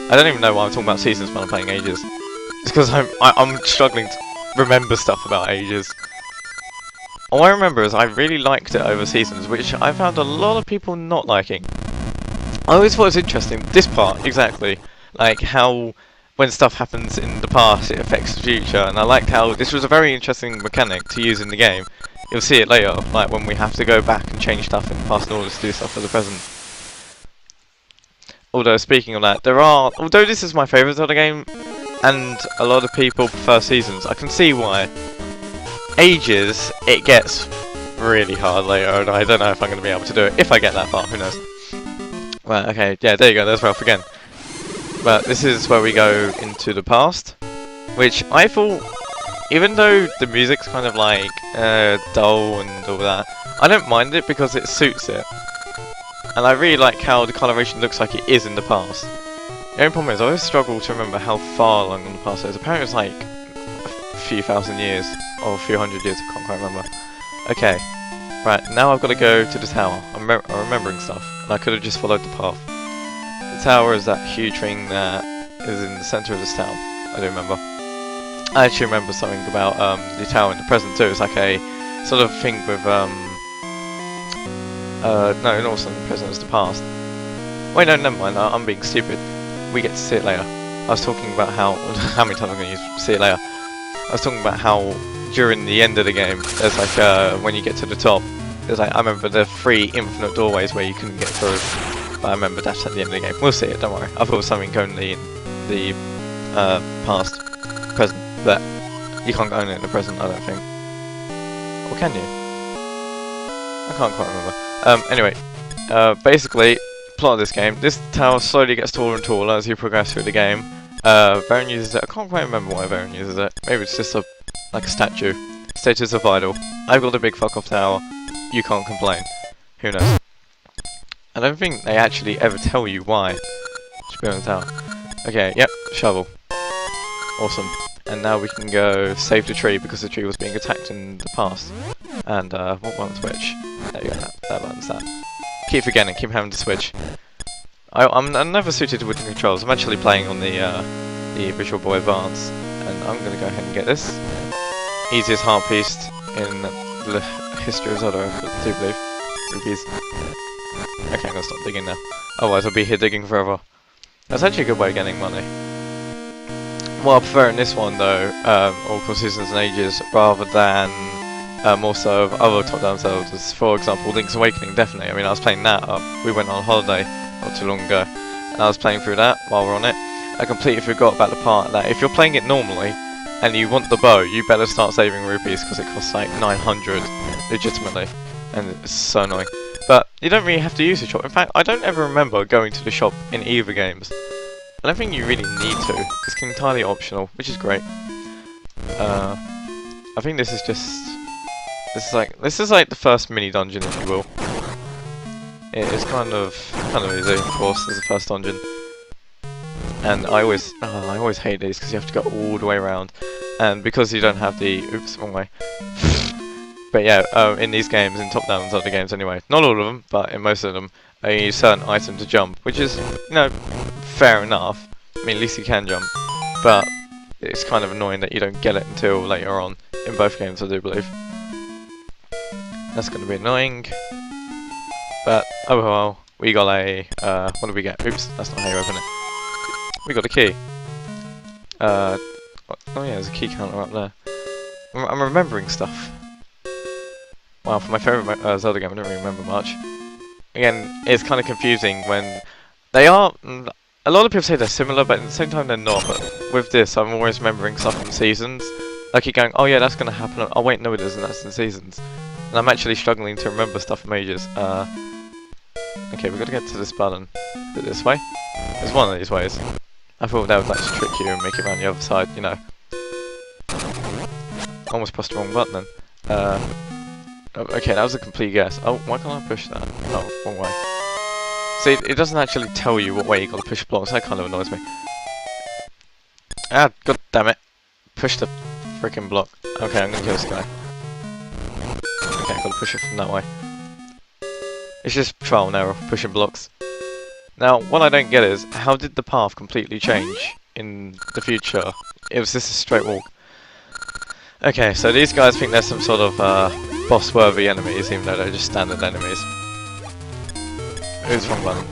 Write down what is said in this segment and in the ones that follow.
I don't even know why I'm talking about seasons when I'm playing Ages. It's because I'm struggling to remember stuff about Ages. All I remember is I really liked it over seasons, which I found a lot of people not liking. I always thought it was interesting, this part, exactly. Like how when stuff happens in the past it affects the future, and I liked how this was a very interesting mechanic to use in the game. You'll see it later, like when we have to go back and change stuff in the past in order to do stuff for the present. Although, speaking of that, although this is my favourite Zelda game, and a lot of people prefer seasons, I can see why. Ages, it gets really hard later, and I don't know if I'm going to be able to do it. If I get that far, who knows. Right, okay, yeah, there you go, there's Ralph again. But this is where we go into the past, which I thought, even though the music's kind of like dull and all that, I don't mind it because it suits it. And I really like how the coloration looks like it is in the past. The only problem is I always struggle to remember how far along in the past it is. Apparently it's like a few thousand years, or a few hundred years, I can't quite remember. Okay, right, now I've got to go to the tower. I'm remembering stuff, and I could have just followed the path. The tower is that huge thing that is in the centre of this town, I do remember. I actually remember something about the tower in the present too. It's like a sort of thing with no, not also in the present, it's the past. Wait, no, never mind, I'm being stupid. We get to see it later. I was talking about how many times I'm going to use see it later. I was talking about how during the end of the game, there's like when you get to the top, there's like, I remember the 3 infinite doorways where you couldn't get through. But I remember that's at the end of the game. We'll see it, don't worry. I thought it was something only in the past, present, but you can't own it in the present, I don't think. Or can you? I can't quite remember. Anyway, basically, plot of this game. This tower slowly gets taller and taller as you progress through the game. Baron uses it. I can't quite remember why Baron uses it. Maybe it's just like a statue. Status of idol. I've got a big fuck off tower. You can't complain. Who knows? I don't think they actually ever tell you why. Should be on the tower. Okay, yep, shovel. Awesome. And now we can go save the tree because the tree was being attacked in the past. And what button's which? There you go, that button's that. Keep forgetting, keep having to switch. I'm never suited with the controls. I'm actually playing on the Visual Boy Advance, and I'm gonna go ahead and get this. Easiest heart piece in the history of Zelda, I do believe. Rupees. Okay, I'm gonna stop digging now. Otherwise I'll be here digging forever. That's actually a good way of getting money. What I prefer in this one though, All Core Seasons and Ages, rather than more so of other top-down Zeldas, for example Link's Awakening, definitely. I mean, I was playing that, we went on holiday not too long ago, and I was playing through that while we're on it. I completely forgot about the part that if you're playing it normally, and you want the bow, you better start saving rupees, because it costs like 900, legitimately, and it's so annoying. But you don't really have to use the shop. In fact, I don't ever remember going to the shop in either games. I don't think you really need to. It's entirely optional, which is great. I think this is just... This is like the first mini dungeon, if you will. It is kind of easy, of course, as the first dungeon. And I always hate these because you have to go all the way around, and because you don't have the wrong way. But yeah, in these games, in top-down Zelda games anyway, not all of them, but in most of them, you use certain item to jump, which is, you know, fair enough. I mean, at least you can jump, but it's kind of annoying that you don't get it until later on in both games, I do believe. That's going to be annoying, but oh well. We got a what did we get? Oops, that's not how you open it. We got a key. Oh yeah, there's a key counter up there. I'm remembering stuff. Wow, for my favourite Zelda game, I don't really remember much. Again, it's kind of confusing when they are. A lot of people say they're similar, but at the same time they're not. But with this, I'm always remembering stuff from Seasons. I keep going, oh yeah, that's going to happen. Oh wait, no it isn't, that's in Seasons. And I'm actually struggling to remember stuff from Ages. Okay, we've got to get to this button. Is it this way? It's one of these ways. I thought that would like to trick you and make it around the other side, you know. Almost pressed the wrong button then. Okay, that was a complete guess. Oh, why can't I push that? Oh, wrong way. See, it doesn't actually tell you what way you got to push blocks. That kind of annoys me. Ah, god damn it. Push the freaking block. Okay, I'm gonna kill this guy. Okay, I've got to push it from that way. It's just trial and error, pushing blocks. Now, what I don't get is, how did the path completely change in the future? It was just a straight walk. Okay, so these guys think they're some sort of boss-worthy enemies, even though they're just standard enemies. Who's the wrong button?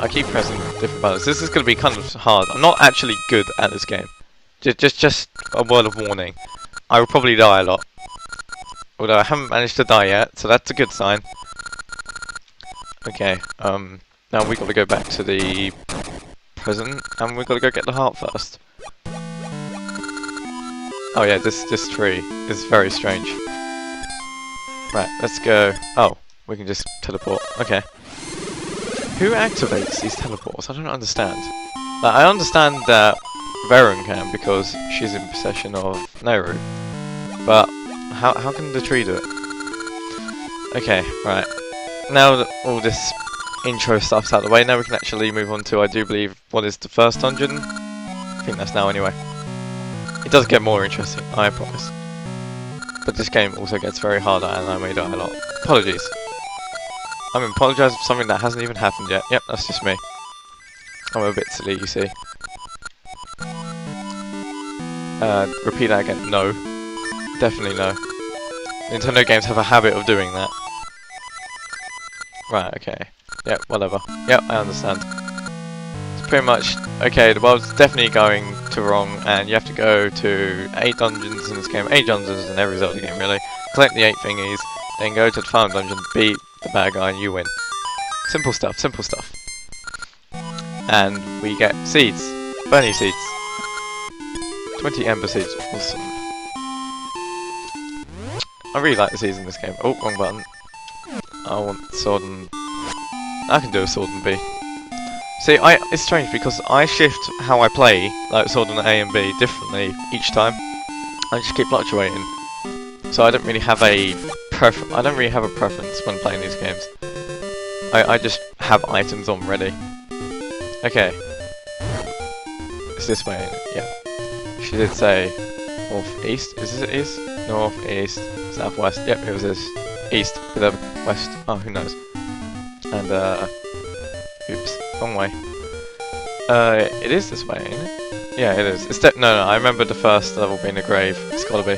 I keep pressing different buttons. This is going to be kind of hard. I'm not actually good at this game. Just a word of warning. I will probably die a lot. Although I haven't managed to die yet, so that's a good sign. Okay, now we've got to go back to the present, and we've got to go get the heart first. Oh yeah, this tree is very strange. Right, let's go. Oh, we can just teleport. Okay. Who activates these teleports? I don't understand. Like, I understand that Veron can because she's in possession of Nehru, but how can the tree do it? Okay, right. Now that all this intro stuff's out of the way, now we can actually move on to, I do believe, what is the first dungeon? I think that's now anyway. It does get more interesting, I promise. But this game also gets very harder and I may die a lot. Apologies. I'm apologising for something that hasn't even happened yet. Yep, that's just me. I'm a bit silly, you see. Repeat that again. No. Definitely no. Nintendo games have a habit of doing that. Right, okay. Yep, whatever. Yep, I understand. It's pretty much, okay, the world's definitely going to wrong, and you have to go to 8 dungeons in this game, 8 dungeons in every Zelda game really, collect the 8 thingies, then go to the final dungeon, beat the bad guy, and you win. Simple stuff, simple stuff. And we get seeds, bunny seeds. 20 ember seeds, awesome. I really like the seeds in this game. Oh, wrong button. I want sword and... I can do a sword and B. See, it's strange because I shift how I play, like sword and A and B, differently each time. I just keep fluctuating. So I don't really have a preference when playing these games. I just have items on ready. Okay. It's this way, yeah. She did say north east. Is this east? North east, southwest. Yep, it was this. East with a west. Oh, who knows? And oops, wrong way. It is this way, ain't it? Yeah, it is. It's no. I remember the first level being a grave. It's gotta be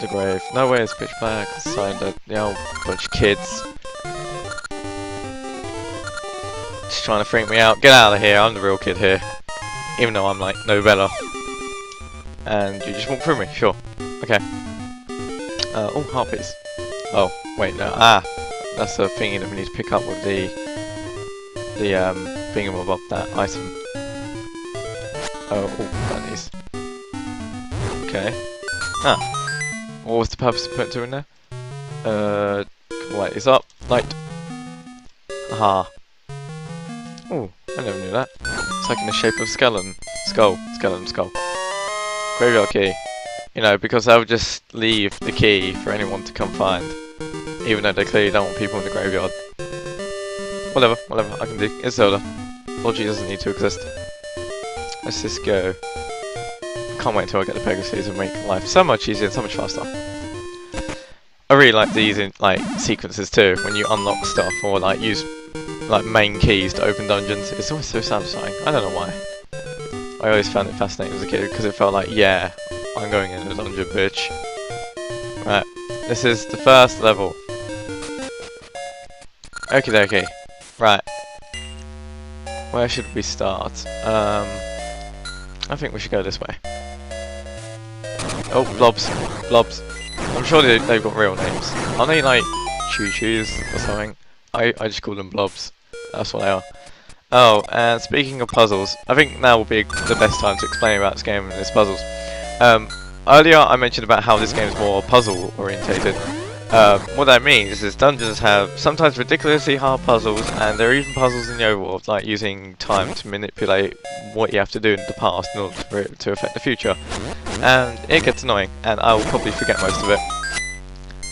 the grave. No way, it's pitch black. Inside the old bunch of kids. Just trying to freak me out. Get out of here! I'm the real kid here. Even though I'm like no better. And you just walk through me, sure. Okay. Oh, heart piece. Oh, wait, no. Ah, that's a thingy that we need to pick up with the thingamabob, that item. Oh, bunnies. Okay. Ah. What was the purpose of putting 2 in there? Light is up. Light. Aha. Oh, I never knew that. It's like in the shape of skeleton. Skull. Skeleton skull. Graveyard key. You know, because they'll just leave the key for anyone to come find. Even though they clearly don't want people in the graveyard. Whatever, I can do. It's Zelda. Logic doesn't need to exist. Let's just go. Can't wait until I get the Pegasus and make life so much easier and so much faster. I really like these sequences too, when you unlock stuff or like use like main keys to open dungeons. It's always so satisfying. I don't know why. I always found it fascinating as a kid because it felt like, yeah, I'm going in a dungeon, bitch. Right, this is the first level. Okie dokie. Right. Where should we start? I think we should go this way. Oh, blobs. Blobs. I'm sure they've got real names. Aren't they like choo-choos or something? I just call them blobs. That's what they are. Oh, and speaking of puzzles, I think now will be the best time to explain about this game and its puzzles. Earlier I mentioned about how this game is more puzzle orientated. What that means is dungeons have sometimes ridiculously hard puzzles, and there are even puzzles in the overworld, like using time to manipulate what you have to do in the past in order for it to affect the future. And it gets annoying, and I will probably forget most of it.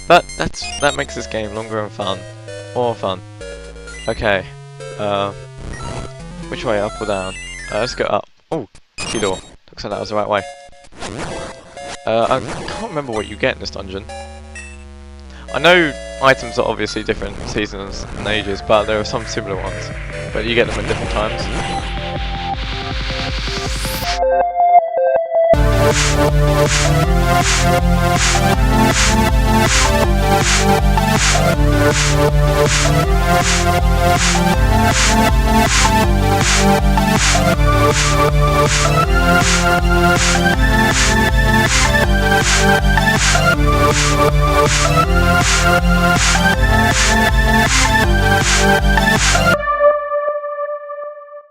But that makes this game longer and fun. More fun. Okay. Which way, up or down? Let's go up. Oh, key door. Looks like that was the right way. I can't remember what you get in this dungeon. I know items are obviously different seasons and ages, but there are some similar ones. but you get them at different times.